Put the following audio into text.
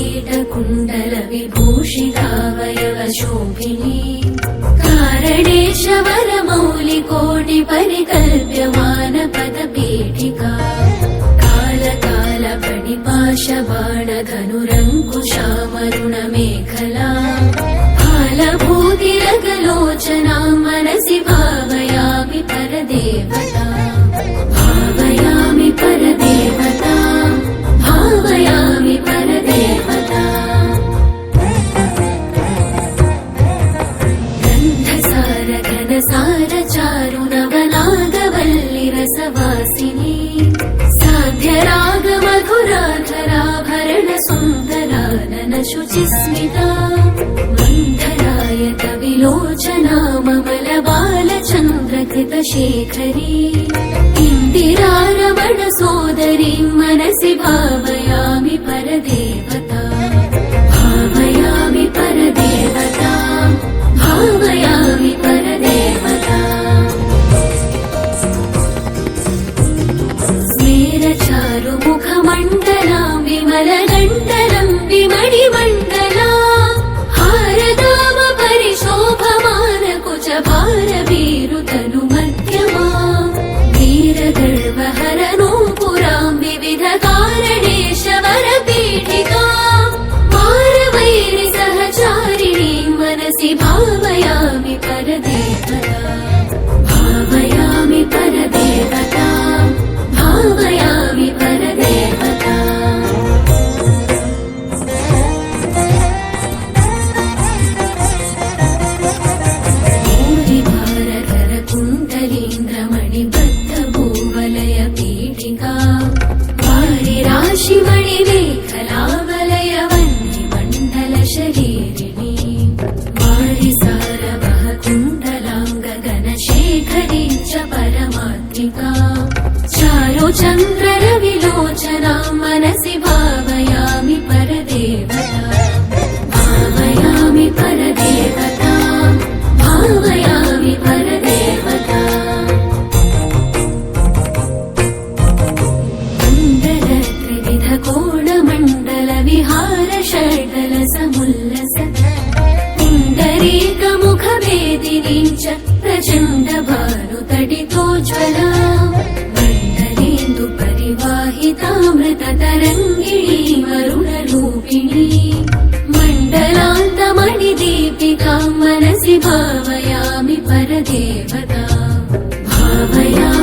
किरीटकुण्डलविभूषितावयवशोभिनी कारणेशवरमौलिकोटिपरिकल्प्यमानपदपीठिका कालकालपणिपाशबाणधनुरङ्कुशामरुणमेखला कालभूतिरगलोचनां मनसि भावयामि परदेवता भावयामि परदेवता भावयामि परदेवता गन्धसार घनसार चारुनवनागवल्लिरसवासिनी साध्यराग मधुराधराभरण सुन्दरानन शुचिस्मिता मन्थरायत विलोचना ममल बालचन्द्रकृतशेखरी इन्दिरारमण सोदरीं मनसि भावयामि परदेवता भावयामि परदेवता भावयामि परदेवता स्मेरचारुमुखमण्डलां विमलगण्डलं विमणिमण्डला हारदाम परिशोभमानकुचभारवीरुतनुमध्यमा वीरगर्वहरनूपुरां विविधकारणेशवरपीठिका मारवैरिसहचारिणीं मनसि भावयामि परदेवता भावयामि परदेवता भावयामि परदेवता भूरिभारधरकुण्डलीन्द्रमणिबद्धभूवलयपीठिका वारिराशिमणिमेखलावलयवह्निमण्डलशरीरिणी वारिसारवः कुण्डलाङ्गगणशेखरी च परमात्मिका चारुचन्द्ररविलोचनां मनसि भावयामि परदेवता भावयामि परदेवता भावयामि परदेवता कुण्डलत्रिविधकोणमण्डलविहारषड्दलसमुल्लस पुण्डरीकमुखभेदिनीं च प्रचण्डभानुतडितोज्ज्वला मण्डलेन्दुपरिवाहितामृततरङ्गिणी वरुणरूपिणी मण्डलान्तमणिदीपिकां मनसि भावयामि परदेवता भावयामि